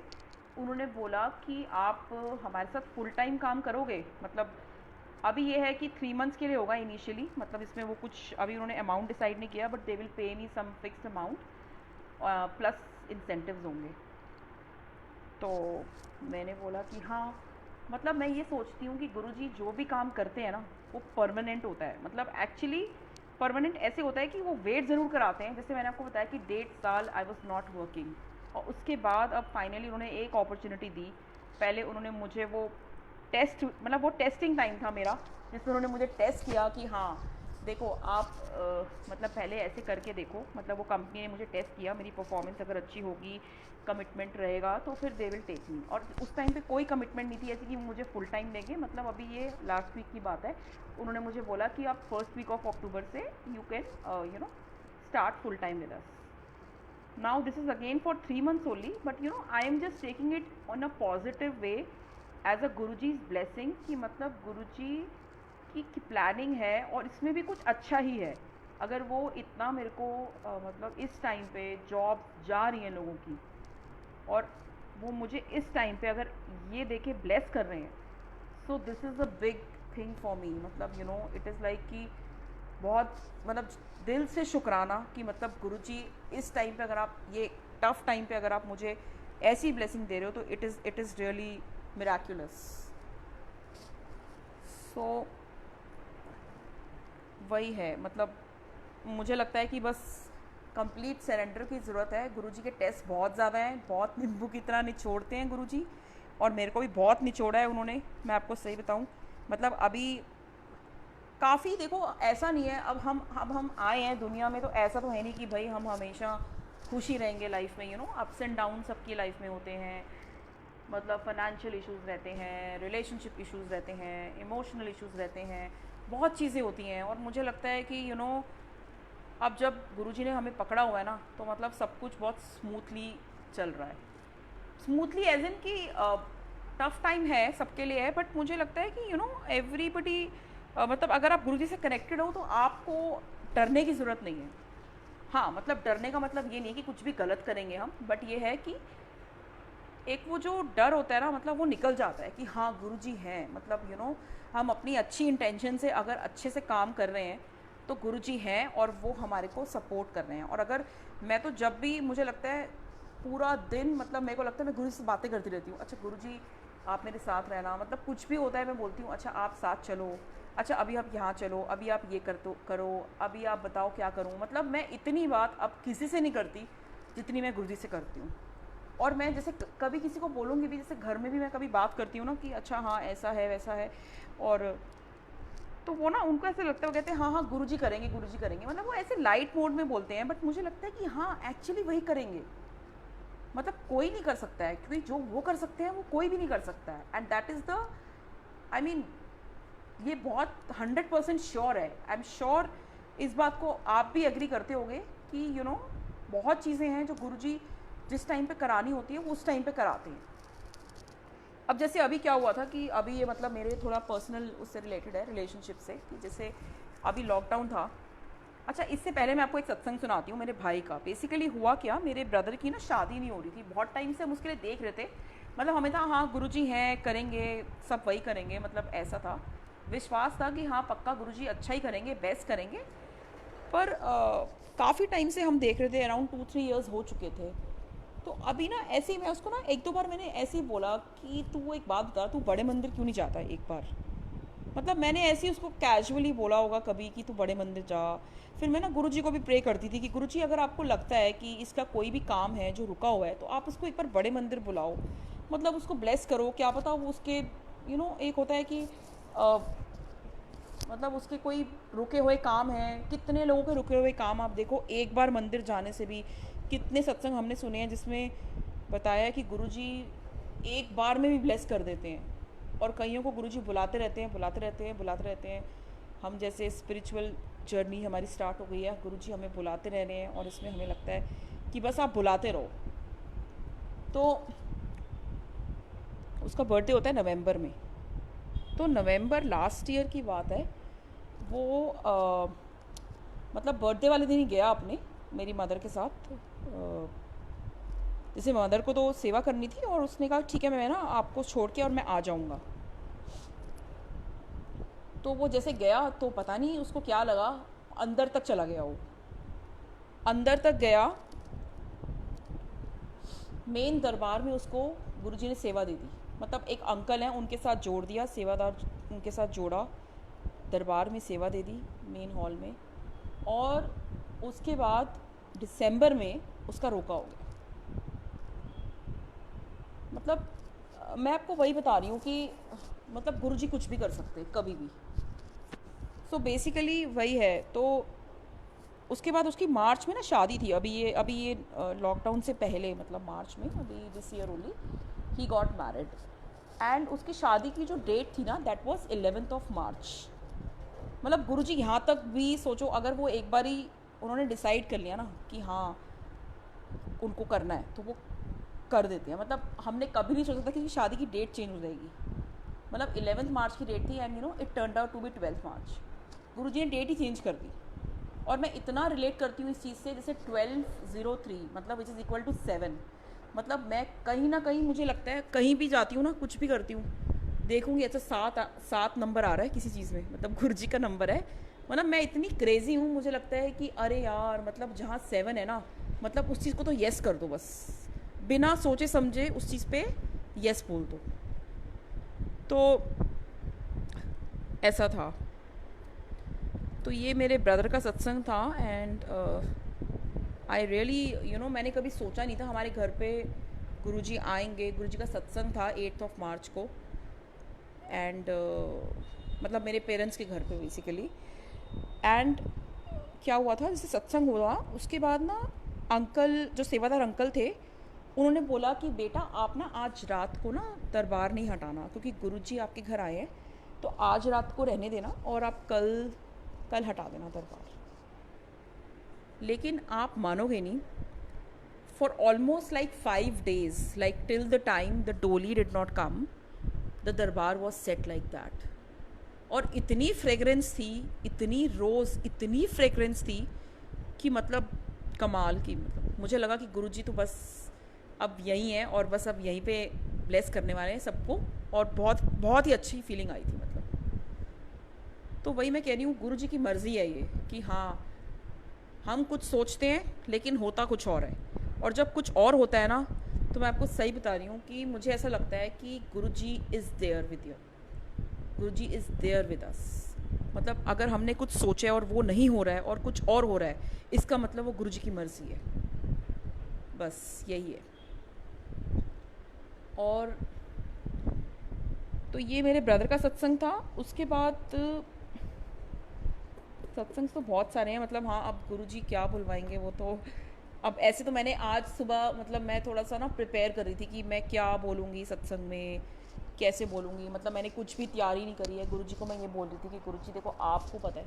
उन्होंने बोला कि आप हमारे साथ फुल टाइम काम करोगे। मतलब अभी ये है कि 3 मंथ्स के लिए होगा इनिशियली, मतलब इसमें वो कुछ अभी उन्होंने अमाउंट डिसाइड नहीं किया, but they will pay me some fixed amount plus incentives होंगे। तो मैंने बोला कि हाँ, मतलब मैं ये सोचती हूँ कि गुरुजी जो भी काम करते हैं ना वो परमानेंट होता है। मतलब एक्चुअली परमानेंट ऐसे होता है कि वो वेट ज़रूर कराते हैं। जैसे मैंने आपको बताया कि 1.5 साल आई वॉज नॉट वर्किंग, और उसके बाद अब फाइनली उन्होंने एक अपॉर्चुनिटी दी। पहले उन्होंने मुझे वो टेस्ट, मतलब वो टेस्टिंग टाइम था मेरा, जिसमें उन्होंने मुझे टेस्ट किया कि हाँ देखो आप मतलब पहले ऐसे करके देखो। मतलब वो कंपनी ने मुझे टेस्ट किया, मेरी परफॉर्मेंस अगर अच्छी होगी, कमिटमेंट रहेगा तो फिर दे विल टेक मी। और उस टाइम पे कोई कमिटमेंट नहीं थी ऐसी कि मुझे फुल टाइम देंगे। मतलब अभी ये लास्ट वीक की बात है, उन्होंने मुझे बोला कि आप फर्स्ट वीक ऑफ अक्टूबर से you can start full time with us. Now this is again for 3 months only, but I am just taking it on a positive way as a Guruji's blessing, कि मतलब गुरुजी की प्लानिंग है और इसमें भी कुछ अच्छा ही है। अगर वो इतना मेरे को मतलब इस टाइम पे जॉब जा रही हैं लोगों की, और वो मुझे इस टाइम पे अगर ये देखे ब्लेस कर रहे हैं, so this is a big thing for me. मतलब इट इज़ लाइक कि बहुत, मतलब दिल से शुक्राना कि मतलब गुरुजी इस टाइम पे, अगर आप ये टफ टाइम पे अगर आप मुझे ऐसी ब्लेसिंग दे रहे हो, तो इट इज़ रियली मिराक्युलस। सो वही है, मतलब मुझे लगता है कि बस कंप्लीट सरेंडर की ज़रूरत है। गुरुजी के टेस्ट बहुत ज़्यादा हैं, बहुत नींबू की तरह निचोड़ते हैं गुरुजी, और मेरे को भी बहुत निचोड़ा है उन्होंने, मैं आपको सही बताऊं। मतलब अभी काफ़ी, देखो ऐसा नहीं है, अब हम आए हैं दुनिया में, तो ऐसा तो है नहीं कि भाई हम हमेशा खुश ही रहेंगे लाइफ में। अप्स एंड डाउन सबकी लाइफ में होते हैं। मतलब फाइनेंशियल इश्यूज़ रहते हैं, रिलेशनशिप इश्यूज़ रहते हैं, इमोशनल इश्यूज़ रहते हैं, बहुत चीज़ें होती हैं। और मुझे लगता है कि अब जब गुरुजी ने हमें पकड़ा हुआ है ना, तो मतलब सब कुछ बहुत स्मूथली चल रहा है। स्मूथली एज इन कि टफ टाइम है सबके लिए है, बट मुझे लगता है कि एवरीबडी, मतलब अगर आप गुरुजी से कनेक्टेड हो तो आपको डरने की ज़रूरत नहीं है। हाँ, मतलब डरने का मतलब ये नहीं कि कुछ भी गलत करेंगे हम, बट ये है कि एक वो जो डर होता है ना, मतलब वो निकल जाता है कि हाँ गुरुजी हैं। मतलब हम अपनी अच्छी इंटेंशन से अगर अच्छे से काम कर रहे हैं तो गुरुजी हैं और वो हमारे को सपोर्ट कर रहे हैं। और अगर मैं तो जब भी मुझे लगता है पूरा दिन, मतलब मेरे को लगता है मैं गुरु से बातें करती रहती हूँ। अच्छा गुरुजी आप मेरे साथ रहना, मतलब कुछ भी होता है मैं बोलती हूँ अच्छा आप साथ चलो, अच्छा अभी आप यहाँ चलो, अभी आप ये करो, अभी आप बताओ क्या करूँ। मतलब मैं इतनी बात अब किसी से नहीं करती जितनी मैं गुरुजी से करती हूँ। और मैं जैसे कभी किसी को बोलूँगी भी, जैसे घर में भी मैं कभी बात करती हूँ ना कि अच्छा हाँ ऐसा है वैसा है, और तो वो ना उनको ऐसे लगता है, वो कहते हैं हाँ हाँ गुरुजी करेंगे गुरुजी करेंगे। मतलब वो ऐसे लाइट मोड में बोलते हैं, बट मुझे लगता है कि हाँ एक्चुअली वही करेंगे। मतलब कोई नहीं कर सकता है, क्योंकि जो वो कर सकते हैं वो कोई भी नहीं कर सकता है। And that is the, I mean ये बहुत 100% श्योर है। आई एम श्योर इस बात को आप भी एग्री करते होगे कि बहुत चीज़ें हैं जो गुरुजी जिस टाइम पे करानी होती है वो उस टाइम पे कराते हैं। अब जैसे अभी क्या हुआ था कि अभी ये मतलब मेरे थोड़ा पर्सनल उससे रिलेटेड है, रिलेशनशिप से, कि जैसे अभी लॉकडाउन था। अच्छा इससे पहले मैं आपको एक सत्संग सुनाती हूँ मेरे भाई का। बेसिकली हुआ क्या, मेरे ब्रदर की ना शादी नहीं हो रही थी, बहुत टाइम से हम उसके लिए देख रहे थे। मतलब हमें था हाँ गुरुजी हैं करेंगे, सब वही करेंगे, मतलब ऐसा था, विश्वास था कि हाँ पक्का गुरुजी अच्छा ही करेंगे, बेस्ट करेंगे। पर काफ़ी टाइम से हम देख रहे थे, अराउंड 2-3 ईयर्स हो चुके थे। तो अभी ना ऐसे ही मैं उसको ना 1-2 बार मैंने ऐसे ही बोला कि तू एक बात बता, तू बड़े मंदिर क्यों नहीं जाता एक बार। मतलब मैंने ऐसे ही उसको कैजुअली बोला होगा कभी कि तू बड़े मंदिर जा। फिर मैं ना गुरुजी को भी प्रे करती थी कि गुरुजी अगर आपको लगता है कि इसका कोई भी काम है जो रुका हुआ है, तो आप उसको एक बार बड़े मंदिर बुलाओ, मतलब उसको ब्लेस करो। क्या पता वो उसके एक होता है कि मतलब उसके कोई रुके हुए काम हैं, कितने लोगों के रुके हुए काम आप देखो। एक बार मंदिर जाने से भी कितने सत्संग हमने सुने हैं जिसमें बताया है कि गुरुजी एक बार में भी ब्लेस कर देते हैं। और कईयों को गुरुजी बुलाते रहते हैं, बुलाते रहते हैं, बुलाते रहते हैं। हम जैसे स्पिरिचुअल जर्नी हमारी स्टार्ट हो गई है, गुरुजी हमें बुलाते रह रहे हैं और इसमें हमें लगता है कि बस आप बुलाते रहो। तो उसका बर्थडे होता है नवंबर में। तो नवंबर लास्ट ईयर की बात है, वो मतलब बर्थडे वाले दिन ही गया अपने मेरी मदर के साथ। जैसे मदर को तो सेवा करनी थी और उसने कहा ठीक है मैं ना आपको छोड़ के और मैं आ जाऊँगा। तो वो जैसे गया तो पता नहीं उसको क्या लगा, अंदर तक चला गया। वो अंदर तक गया, मेन दरबार में उसको गुरुजी ने सेवा दे दी। मतलब एक अंकल हैं उनके साथ जोड़ दिया, सेवादार उनके साथ जोड़ा, दरबार में सेवा दे दी मेन हॉल में। और उसके बाद दिसंबर में उसका रोका हो गया। मतलब मैं आपको वही बता रही हूँ कि मतलब गुरुजी कुछ भी कर सकते कभी भी। सो बेसिकली वही है। तो उसके बाद उसकी मार्च में ना शादी थी। अभी ये लॉकडाउन से पहले, मतलब मार्च में, अभी this year only he got married. And उसकी शादी की जो डेट थी ना, that was 11th of March. मतलब गुरुजी यहाँ तक भी सोचो, अगर वो एक बार ही उन्होंने डिसाइड कर लिया ना कि हाँ उनको करना है तो वो कर देते हैं। मतलब हमने कभी नहीं सोचा था कि शादी की डेट चेंज हो जाएगी। मतलब 11th मार्च की डेट थी and it turned out to be 12th March. Guruji ने डेट ही चेंज कर दी। और मैं इतना रिलेट करती हूँ इस चीज़ से, जैसे 1203 मतलब विच इज़ इक्वल टू 7। मतलब मैं कहीं ना कहीं मुझे लगता है कहीं भी जाती हूँ ना, कुछ भी करती हूँ, देखूँगी अच्छा सात नंबर आ रहा है किसी चीज़ में, मतलब गुरुजी का नंबर है। मतलब मैं इतनी क्रेजी हूँ, मुझे लगता है कि अरे यार मतलब जहाँ 7 है ना, मतलब उस चीज़ को तो येस कर दो बस, बिना सोचे समझे उस चीज़ पे येस बोल दो। तो ऐसा था। तो ये मेरे ब्रदर का सत्संग था। एंड आई रियली मैंने कभी सोचा नहीं था हमारे घर पे गुरुजी आएंगे। गुरुजी का सत्संग था 8th ऑफ मार्च को। एंड मतलब मेरे पेरेंट्स के घर पे बेसिकली। एंड क्या हुआ था, जैसे सत्संग हुआ उसके बाद ना अंकल, जो सेवादार अंकल थे, उन्होंने बोला कि बेटा आप ना आज रात को ना दरबार नहीं हटाना, क्योंकि गुरुजी आपके घर आए हैं, तो आज रात को रहने देना और आप कल हटा देना दरबार। लेकिन आप मानोगे नहीं, for almost like 5 days, like till the time the डोली डिड नॉट कम, द दरबार वॉज सेट लाइक दैट। और इतनी फ्रेगरेंस थी, इतनी रोज़, इतनी फ्रेगरेंस थी कि मतलब कमाल की। मतलब मुझे लगा कि गुरुजी तो बस अब यहीं हैं और बस अब यहीं पे ब्लेस करने वाले हैं सबको। और बहुत बहुत ही अच्छी फीलिंग आई थी। मतलब तो वही मैं कह रही हूँ, गुरुजी की मर्ज़ी है ये कि हाँ हम कुछ सोचते हैं लेकिन होता कुछ और है। और जब कुछ और होता है ना, तो मैं आपको सही बता रही हूँ कि मुझे ऐसा लगता है कि Guruji is there with you, Guruji is there with us. मतलब अगर हमने कुछ सोचा है और वो नहीं हो रहा है और कुछ और हो रहा है, इसका मतलब वो गुरुजी की मर्ज़ी है। बस यही है। और तो ये मेरे ब्रदर का सत्संग था। उसके बाद सत्संग तो बहुत सारे हैं। मतलब हाँ, अब गुरुजी क्या बुलवाएंगे वो तो, अब ऐसे तो मैंने आज सुबह, मतलब मैं थोड़ा सा ना प्रिपेयर कर रही थी कि मैं क्या बोलूँगी सत्संग में, कैसे बोलूँगी। मतलब मैंने कुछ भी तैयारी नहीं करी है। गुरुजी को मैं ये बोल रही थी कि गुरुजी देखो, आपको पता है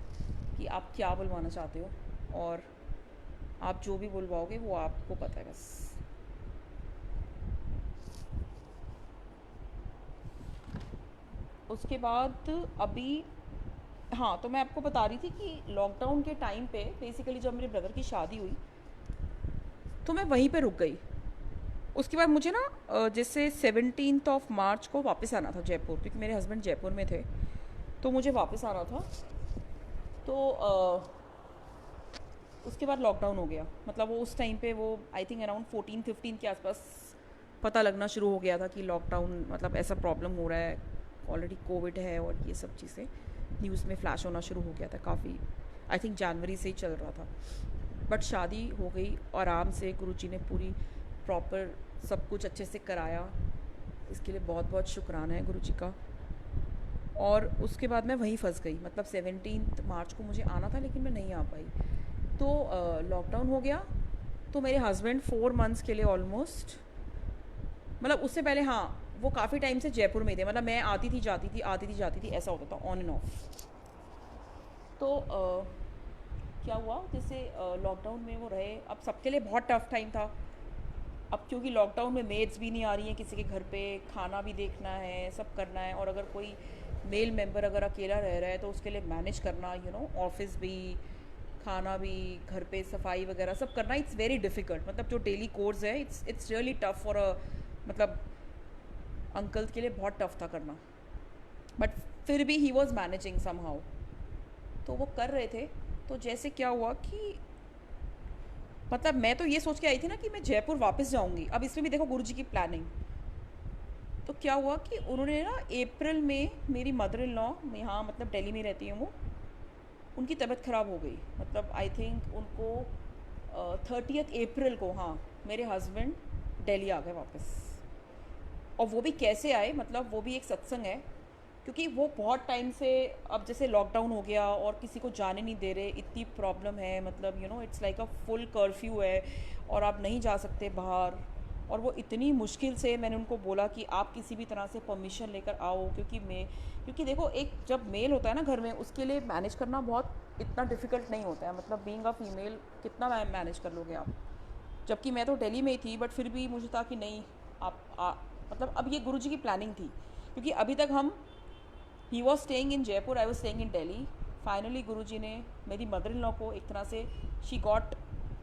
कि आप क्या बुलवाना चाहते हो और आप जो भी बुलवाओगे वो आपको पता है बस। उसके बाद अभी, हाँ, तो मैं आपको बता रही थी कि लॉकडाउन के टाइम पे बेसिकली जब मेरे ब्रदर की शादी हुई तो मैं वहीं पे रुक गई। उसके बाद मुझे ना जैसे 17th ऑफ मार्च को वापस आना था जयपुर, क्योंकि मेरे हस्बैंड जयपुर में थे, तो मुझे वापस आना था। तो उसके बाद लॉकडाउन हो गया। मतलब वो उस टाइम पे वो आई थिंक अराउंड 14-15 के आसपास पता लगना शुरू हो गया था कि लॉकडाउन, मतलब ऐसा प्रॉब्लम हो रहा है, ऑलरेडी कोविड है और ये सब चीज़ें न्यूज़ में फ्लैश होना शुरू हो गया था काफ़ी। आई थिंक जनवरी से ही चल रहा था। बट शादी हो गई आराम से, गुरुजी ने पूरी प्रॉपर सब कुछ अच्छे से कराया। इसके लिए बहुत बहुत शुक्राना है गुरुजी का। और उसके बाद मैं वहीं फंस गई, मतलब 17 मार्च को मुझे आना था लेकिन मैं नहीं आ पाई। तो लॉकडाउन हो गया। तो मेरे हस्बैंड 4 मंथ्स के लिए ऑलमोस्ट, मतलब उससे पहले हाँ, वो काफ़ी टाइम से जयपुर में थे, मतलब मैं आती थी जाती थी आती थी जाती थी, ऐसा होता था ऑन एंड ऑफ। तो क्या हुआ, जैसे लॉकडाउन में वो रहे, अब सबके लिए बहुत टफ टाइम था। अब क्योंकि लॉकडाउन में मेड्स भी नहीं आ रही हैं किसी के घर पे, खाना भी देखना है, सब करना है, और अगर कोई मेल मेंबर अगर अकेला रह रहा है तो उसके लिए मैनेज करना, ऑफिस भी, खाना भी, घर पे सफाई वगैरह सब करना, इट्स वेरी डिफ़िकल्ट। मतलब जो डेली कोर्स है, it's really tough for a, मतलब अंकल के लिए बहुत टफ था करना। बट फिर भी he was managing somehow, तो वो कर रहे थे। तो जैसे क्या हुआ कि मतलब मैं तो ये सोच के आई थी ना कि मैं जयपुर वापस जाऊंगी, अब इसमें भी देखो गुरुजी की प्लानिंग। तो क्या हुआ कि उन्होंने ना अप्रैल में, मेरी मदर इन लॉ यहाँ मतलब दिल्ली में रहती हैं वो, उनकी तबीयत ख़राब हो गई, मतलब आई थिंक उनको 30 अप्रैल को, हाँ, मेरे हस्बैंड दिल्ली आ गए वापस। और वो भी कैसे आए, मतलब वो भी एक सत्संग है, क्योंकि वो बहुत टाइम से, अब जैसे लॉकडाउन हो गया और किसी को जाने नहीं दे रहे, इतनी प्रॉब्लम है, मतलब it's like a full curfew है और आप नहीं जा सकते बाहर। और वो इतनी मुश्किल से, मैंने उनको बोला कि आप किसी भी तरह से परमिशन लेकर आओ, क्योंकि देखो, एक जब मेल होता है ना घर में, उसके लिए मैनेज करना बहुत इतना डिफ़िकल्ट नहीं होता है, मतलब बीइंग अ फीमेल कितना मैनेज कर लोगे आप। जबकि मैं तो दिल्ली में ही थी, बट फिर भी मुझे था कि नहीं, मतलब अब ये गुरुजी की प्लानिंग थी, क्योंकि अभी तक हम, he was staying in Jaipur, I was staying in Delhi. Finally Guruji ने मेरी मदर इन लॉ को एक तरह से, शी गॉट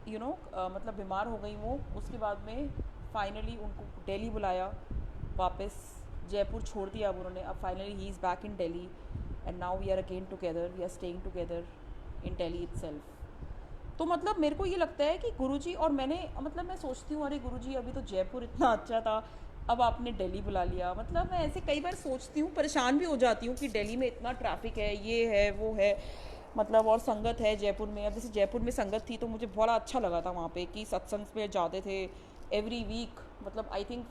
मतलब बीमार हो गई वो, उसके बाद में फाइनली उनको दिल्ली बुलाया वापस। जयपुर छोड़ दिया अब उन्होंने, अब finally he is back in Delhi, and now we are again together, we are staying together in Delhi itself. तो मतलब मेरे को ये लगता है कि गुरुजी और मैंने, मतलब मैं सोचती हूँ, अरे गुरुजी अभी तो जयपुर इतना अच्छा था, अब आपने दिल्ली बुला लिया। मतलब मैं ऐसे कई बार सोचती हूँ, परेशान भी हो जाती हूँ कि दिल्ली में इतना ट्रैफिक है, ये है वो है, मतलब और संगत है जयपुर में। अब जैसे जयपुर में संगत थी तो मुझे बड़ा अच्छा लगा था वहाँ पे, कि सत्संग पे जाते थे एवरी वीक, मतलब आई थिंक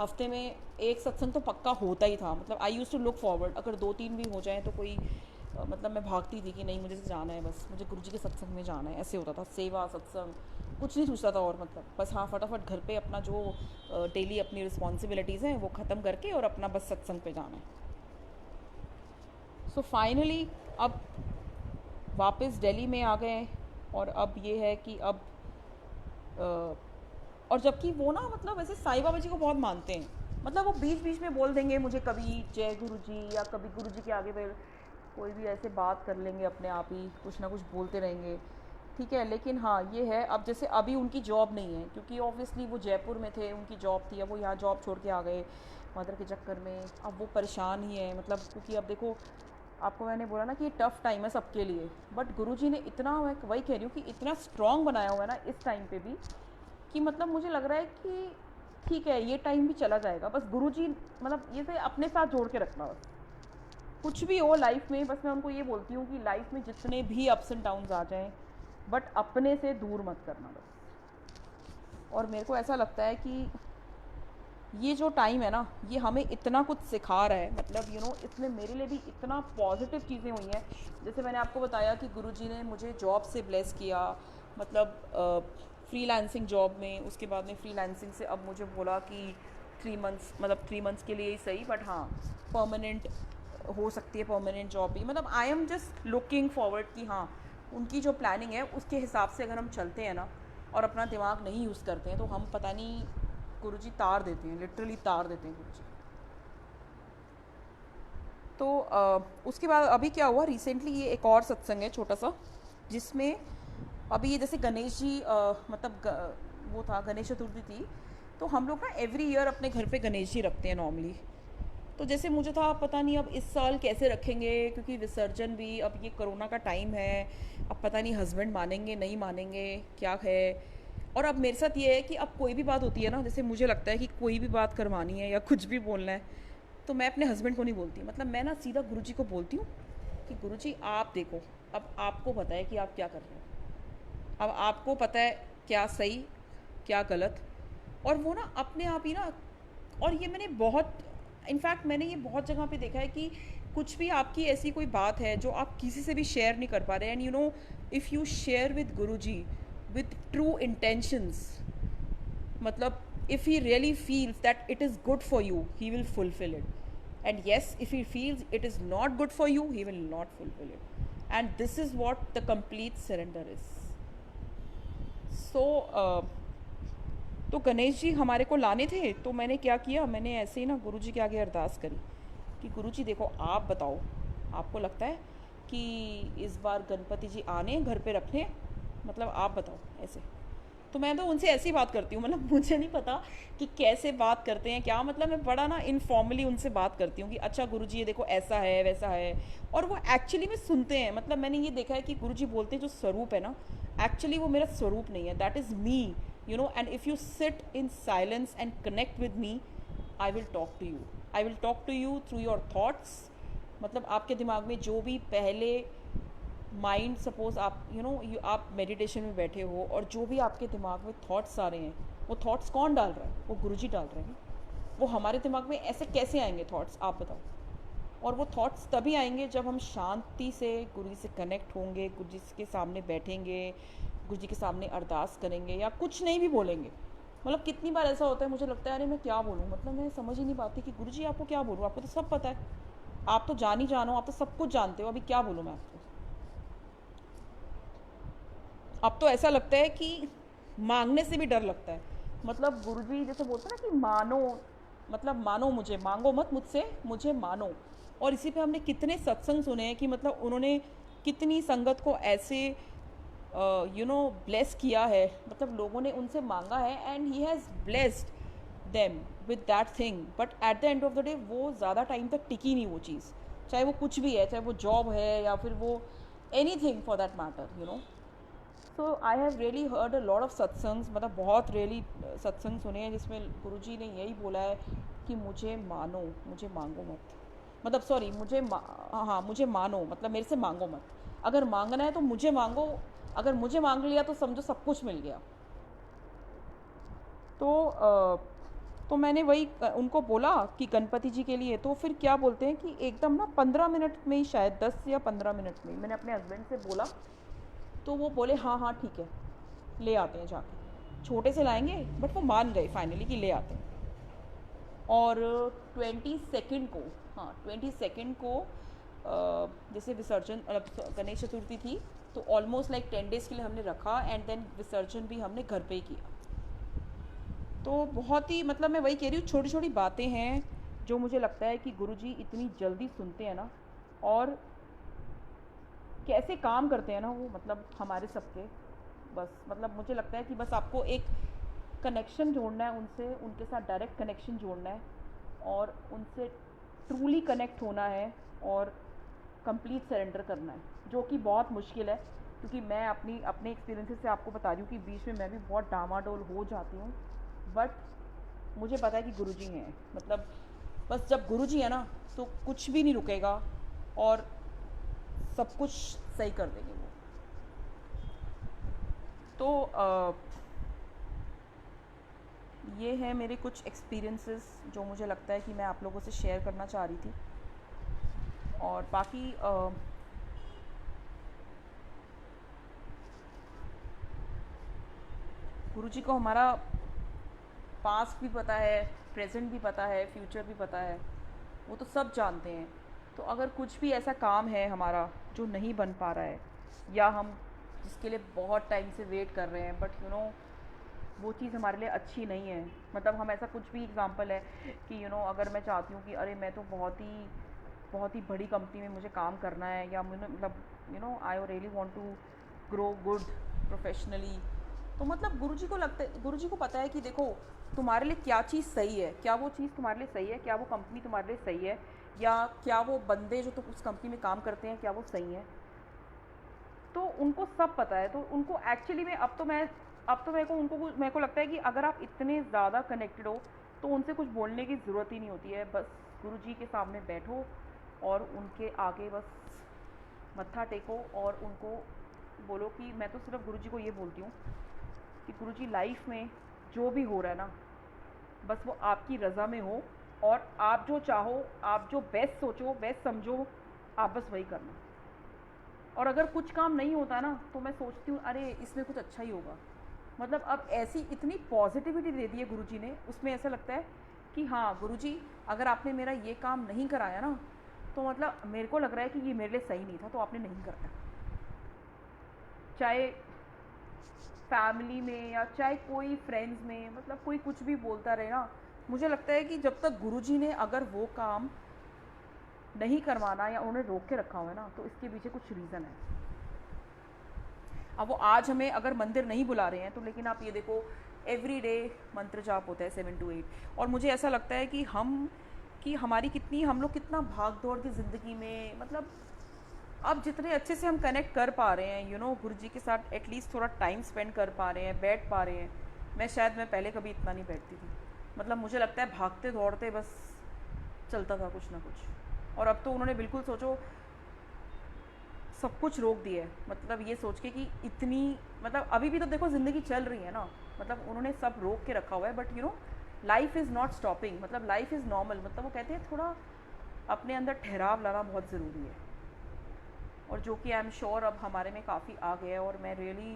हफ्ते में एक सत्संग तो पक्का होता ही था। मतलब आई यूज़ टू लुक फॉरवर्ड, अगर 2-3 भी हो जाएँ तो कोई मतलब मैं भागती थी कि नहीं, मुझे जाना है, बस मुझे गुरुजी के सत्संग में जाना है, ऐसे होता था। सेवा सत्संग कुछ नहीं सोचता था, और मतलब बस हाँ, फटाफट घर पे अपना जो डेली अपनी रिस्पॉन्सिबिलिटीज़ हैं वो ख़त्म करके और अपना बस सत्संग पे जाना है। सो फाइनली अब वापस दिल्ली में आ गए, और अब ये है कि अब अ, और जबकि वो ना, मतलब ऐसे साईं बाबा जी को बहुत मानते हैं, मतलब वो बीच बीच में बोल देंगे मुझे कभी जय गुरु जी, या कभी गुरु जी के आगे कोई भी ऐसे बात कर लेंगे अपने आप ही, कुछ ना कुछ बोलते रहेंगे। ठीक है, लेकिन हाँ ये है, अब जैसे अभी उनकी जॉब नहीं है, क्योंकि ऑब्वियसली वो जयपुर में थे, उनकी जॉब थी, अब वो यहाँ जॉब छोड़ के आ गए मदर के चक्कर में। अब वो परेशान ही है, मतलब क्योंकि अब देखो, आपको मैंने बोला ना कि ये टफ़ टाइम है सबके लिए, बट गुरुजी ने इतना, मैं वही कह रही हूँ कि इतना स्ट्रॉन्ग बनाया हुआ है ना इस टाइम पे भी, कि मतलब मुझे लग रहा है कि ठीक है, ये टाइम भी चला जाएगा, बस गुरुजी मतलब ये से अपने साथ जोड़ के रखना बस। कुछ भी हो लाइफ में, बस मैं उनको ये बोलती हूँ कि लाइफ में जितने भी अप्स एंड डाउन्स आ जाएं, बट अपने से दूर मत करना बस। और मेरे को ऐसा लगता है कि ये जो टाइम है ना, ये हमें इतना कुछ सिखा रहा है, मतलब इसमें मेरे लिए भी इतना पॉजिटिव चीज़ें हुई हैं। जैसे मैंने आपको बताया कि गुरुजी ने मुझे जॉब से ब्लेस किया, मतलब फ्रीलांसिंग जॉब में, उसके बाद में फ्रीलांसिंग से अब मुझे बोला कि 3 मंथ्स, मतलब 3 मंथ्स के लिए ही सही, बट हाँ, परमानेंट हो सकती है, परमानेंट जॉब भी। मतलब आई एम जस्ट लुकिंग फॉरवर्ड कि हाँ, उनकी जो प्लानिंग है उसके हिसाब से अगर हम चलते हैं ना, और अपना दिमाग नहीं यूज़ करते हैं, तो हम पता नहीं, गुरुजी तार देते हैं, लिटरली तार देते हैं गुरुजी। तो उसके बाद अभी क्या हुआ, रिसेंटली ये एक और सत्संग है छोटा सा, जिसमें अभी ये जैसे गणेश जी, मतलब वो था, गणेश चतुर्थी थी, तो हम लोग ना एवरी ईयर अपने घर पे गणेश जी रखते हैं नॉर्मली। तो जैसे मुझे था, पता नहीं अब इस साल कैसे रखेंगे, क्योंकि विसर्जन भी, अब ये कोरोना का टाइम है, अब पता नहीं हस्बैंड मानेंगे नहीं मानेंगे, क्या है। और अब मेरे साथ ये है कि अब कोई भी बात होती है ना, जैसे मुझे लगता है कि कोई भी बात करवानी है या कुछ भी बोलना है, तो मैं अपने हस्बैंड को नहीं बोलती, मतलब मैं ना सीधा गुरुजी को बोलती हूँ कि गुरुजी आप देखो, अब आपको पता है कि आप क्या कर रहे हो, अब आपको पता है क्या सही क्या गलत। और वो ना अपने आप ही ना, और ये मैंने बहुत, इनफैक्ट मैंने ये बहुत जगह पे देखा है कि कुछ भी आपकी ऐसी कोई बात है जो आप किसी से भी शेयर नहीं कर पा रहे, and you know if you share with Guruji with true intentions, मतलब if he really feels that it is good for you, he will fulfill it. And yes, if he feels it is not good for you, he will not fulfill it. And this is what the complete surrender is. So तो गणेश जी हमारे को लाने थे, तो मैंने क्या किया, मैंने ऐसे ही ना गुरु जी के आगे अरदास करी कि गुरु जी देखो, आप बताओ, आपको लगता है कि इस बार गणपति जी आने घर पे रखने, मतलब आप बताओ ऐसे। तो मैं तो उनसे ऐसी बात करती हूँ, मतलब मुझे नहीं पता कि कैसे बात करते हैं क्या, मतलब मैं बड़ा ना इनफॉर्मली उनसे बात करती हूँ कि अच्छा गुरुजी ये देखो ऐसा है वैसा है, और वो एक्चुअली में सुनते हैं। मतलब मैंने ये देखा है कि गुरुजी बोलते हैं जो स्वरूप है ना, एक्चुअली वो मेरा स्वरूप नहीं है, that is me, you know. And if you sit in silence and connect with me, I will talk to you, I will talk to you through your thoughts. मतलब आपके दिमाग में जो भी पहले माइंड, सपोज आप आप मेडिटेशन में बैठे हो और जो भी आपके दिमाग में थॉट्स आ रहे हैं, वो थॉट्स कौन डाल रहा है? वो गुरुजी डाल रहे हैं। वो हमारे दिमाग में ऐसे कैसे आएंगे थॉट्स, आप बताओ? और वो थॉट्स तभी आएंगे जब हम शांति से गुरु जी से कनेक्ट होंगे, गुरु जी के सामने बैठेंगे, गुरु जी के सामने अरदास करेंगे, या कुछ नहीं भी बोलेंगे। मतलब कितनी बार ऐसा होता है, मुझे लगता है अरे मैं क्या बोलूँ, मतलब मैं समझ ही नहीं पाती कि गुरु जी आपको क्या बोलूँ, आपको तो सब पता है, आप तो जान ही जानो, आप तो सब कुछ जानते हो, अभी क्या बोलूँ मैं आपको। अब तो ऐसा लगता है कि मांगने से भी डर लगता है। मतलब गुरुजी जैसे बोलते हैं ना कि मानो, मतलब मानो मुझे, मांगो मत मुझसे, मुझे मानो। और इसी पे हमने कितने सत्संग सुने हैं कि मतलब उन्होंने कितनी संगत को ऐसे ब्लेस किया है, मतलब लोगों ने उनसे मांगा है and he has blessed them with that thing. But at the end of the day वो ज़्यादा टाइम तक टिकी नहीं वो चीज़, चाहे वो कुछ भी है, चाहे वो जॉब है या फिर वो any thing for that matter, you know. So I have really heard a lot of satsangs, मतलब बहुत रियली सत्संग सुने हैं जिसमें गुरुजी ने यही बोला है कि मुझे मानो, मुझे मांगो मत, मतलब सॉरी हाँ मुझे मानो, मतलब मेरे से मांगो मत। अगर मांगना है तो मुझे मांगो, अगर मुझे मांग लिया तो समझो सब कुछ मिल गया। तो तो मैंने वही उनको बोला कि गणपति जी के लिए, तो फिर क्या बोलते हैं कि एकदम ना 15 मिनट में ही, शायद 10 या 15 मिनट में ही, मैंने अपने हस्बैंड से बोला, तो वो बोले हाँ हाँ ठीक है, ले आते हैं जाके, छोटे से लाएंगे, बट वो मान गए फाइनली कि ले आते हैं। और 22 को, हाँ 22 को जैसे विसर्जन, गणेश चतुर्थी थी, तो ऑलमोस्ट लाइक 10 डेज़ के लिए हमने रखा, एंड देन विसर्जन भी हमने घर पे ही किया। तो बहुत ही, मतलब मैं वही कह रही हूँ, छोटी छोटी बातें हैं जो मुझे लगता है कि गुरुजी इतनी जल्दी सुनते हैं ना, और कैसे काम करते हैं ना वो, मतलब हमारे सबके। बस मतलब मुझे लगता है कि बस आपको एक कनेक्शन जोड़ना है उनसे, उनके साथ डायरेक्ट कनेक्शन जोड़ना है, और उनसे ट्रूली कनेक्ट होना है, और कंप्लीट सरेंडर करना है, जो कि बहुत मुश्किल है। क्योंकि मैं अपने एक्सपीरियंसेस से आपको बता रही हूँ कि बीच में मैं भी बहुत डामाडोल हो जाती हूँ, बट मुझे पता है कि गुरुजी हैं, मतलब बस जब गुरुजी है ना, तो कुछ भी नहीं रुकेगा, और सब कुछ सही कर देंगे वो। तो ये है मेरे कुछ एक्सपीरियंसेस जो मुझे लगता है कि मैं आप लोगों से शेयर करना चाह रही थी। और बाकी गुरुजी को हमारा पास्ट भी पता है, प्रेजेंट भी पता है, फ्यूचर भी पता है, वो तो सब जानते हैं। तो अगर कुछ भी ऐसा काम है हमारा जो नहीं बन पा रहा है, या हम जिसके लिए बहुत टाइम से वेट कर रहे हैं, बट वो चीज़ हमारे लिए अच्छी नहीं है, मतलब हम ऐसा कुछ भी, एग्ज़ाम्पल है कि अगर मैं चाहती हूँ कि अरे मैं तो बहुत ही बड़ी कंपनी में मुझे काम करना है, या मुझे मतलब I really want to grow good professionally, तो मतलब गुरुजी को पता है कि देखो तुम्हारे लिए क्या चीज़ सही है, क्या वो चीज़ तुम्हारे लिए सही है, क्या वो कंपनी तुम्हारे लिए सही है, या क्या वो बंदे जो तुम उस कंपनी में काम करते हैं क्या वो सही है। तो उनको सब पता है, तो उनको एक्चुअली में अब तो मेरे को लगता है कि अगर आप इतने ज़्यादा कनेक्टेड हो, तो उनसे कुछ बोलने की ज़रूरत ही नहीं होती है। बस गुरु जी के सामने बैठो और उनके आगे बस मत्था टेको, और उनको बोलो कि मैं तो सिर्फ गुरु जी को ये बोलती हूँ कि गुरु जी लाइफ में जो भी हो रहा है ना, बस वो आपकी रज़ा में हो, और आप जो चाहो, आप जो बेस्ट सोचो, बेस्ट समझो, आप बस वही करना। और अगर कुछ काम नहीं होता ना, तो मैं सोचती हूँ अरे इसमें कुछ अच्छा ही होगा। मतलब अब ऐसी इतनी पॉजिटिविटी दे दी है गुरुजी ने, उसमें ऐसा लगता है कि हाँ गुरुजी, अगर आपने मेरा ये काम नहीं कराया ना, तो मतलब मेरे को लग रहा है कि ये मेरे लिए सही नहीं था, तो आपने नहीं कराया। चाहे फैमिली में या चाहे कोई फ्रेंड्स में, मतलब कोई कुछ भी बोलता रहे ना, मुझे लगता है कि जब तक गुरुजी ने अगर वो काम नहीं करवाना या उन्हें रोक के रखा हुआ है ना, तो इसके पीछे कुछ रीज़न है। अब वो आज हमें अगर मंदिर नहीं बुला रहे हैं तो, लेकिन आप ये देखो एवरी डे मंत्र जाप होता है 7 to 8। और मुझे ऐसा लगता है कि हमारी कितनी, हम लोग कितना भाग दौड़ की ज़िंदगी में, मतलब अब जितने अच्छे से हम कनेक्ट कर पा रहे हैं गुरु जी के साथ एटलीस्ट थोड़ा टाइम स्पेंड कर पा रहे हैं, बैठ पा रहे हैं। मैं पहले कभी इतना नहीं बैठती थी। मतलब मुझे लगता है भागते दौड़ते बस चलता था कुछ ना कुछ। और अब तो उन्होंने बिल्कुल सोचो सब कुछ रोक दिया है, मतलब ये सोच के कि इतनी, मतलब अभी भी तो देखो ज़िंदगी चल रही है ना, मतलब उन्होंने सब रोक के रखा हुआ है, but life is not stopping, मतलब लाइफ इज़ नॉर्मल। मतलब वो कहते हैं थोड़ा अपने अंदर ठहराव लाना बहुत ज़रूरी है, और जो कि आई एम श्योर अब हमारे में काफ़ी आ गया है। और मैं really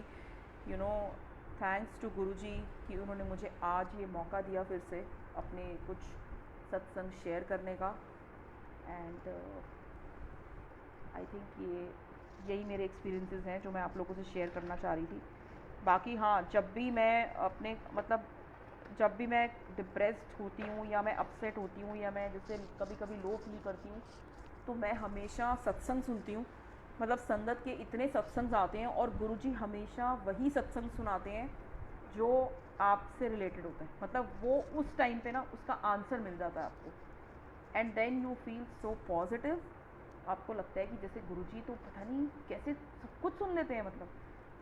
you know thanks to Guruji कि उन्होंने मुझे आज ये मौका दिया फिर से अपने कुछ सत्संग शेयर करने का। एंड आई थिंक यही मेरे एक्सपीरियंसेस हैं जो मैं आप लोगों से शेयर करना चाह रही थी। बाकी हाँ, जब भी मैं अपने, मतलब जब भी मैं डिप्रेस्ड होती हूँ या मैं अपसेट होती हूँ या मैं जैसे कभी कभी लो फील करती हूँ, तो मैं हमेशा सत्संग सुनती हूँ। मतलब संगत के इतने सत्संग आते हैं और गुरुजी हमेशा वही सत्संग सुनाते हैं जो आपसे रिलेटेड होते हैं। मतलब वो उस टाइम पे ना उसका आंसर मिल जाता है आपको, and then you feel so positive. आपको लगता है कि जैसे गुरुजी तो पता नहीं कैसे सब कुछ सुन लेते हैं। मतलब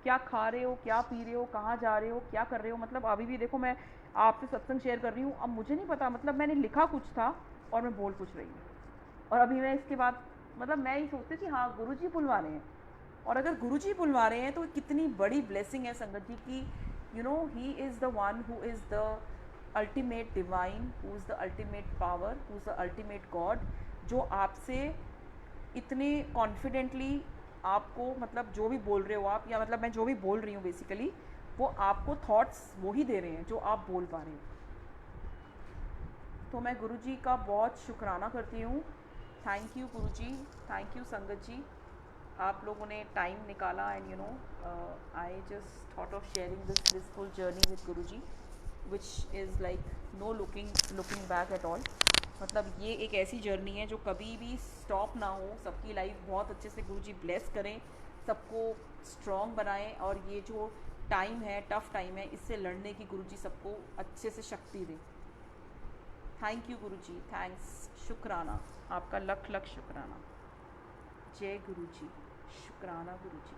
क्या खा रहे हो, क्या पी रहे हो, कहाँ जा रहे हो, क्या कर रहे हो। मतलब अभी भी देखो मैं आपसे सत्संग शेयर कर रही हूँ, अब मुझे नहीं पता, मतलब मैंने लिखा कुछ था और मैं बोल कुछ रही हूँ। और अभी मैं इसके बाद, मतलब मैं ही सोचती कि हाँ गुरुजी बुलवा रहे हैं। और अगर गुरुजी बुलवा रहे हैं तो कितनी बड़ी ब्लेसिंग है संगत जी की। He is the one who is the ultimate divine, who is the ultimate power, who is the ultimate God, जो आपसे इतने कॉन्फिडेंटली आपको, मतलब जो भी बोल रहे हो आप, या मतलब मैं जो भी बोल रही हूँ बेसिकली, वो आपको थॉट्स वो ही दे रहे हैं जो आप बोल पा रहे हो। तो मैं गुरुजी का बहुत शुक्राना करती हूँ। Thank you Guruji, thank you Sangat ji, आप लोगों ने टाइम निकाला। And I just thought of sharing this blissful journey with Guruji, which is like no looking back at all. मतलब ये एक ऐसी जर्नी है जो कभी भी स्टॉप ना हो। सबकी लाइफ बहुत अच्छे से गुरुजी ब्लेस करें, सबको स्ट्रॉन्ग बनाएं, और ये जो टाइम है, टफ़ टाइम है, इससे लड़ने की गुरुजी सबको अच्छे से शक्ति दें। थैंक यू गुरुजी, थैंक्स, शुक्राना, आपका लख लख शुक्राना। जय गुरुजी, शुक्राना गुरुजी।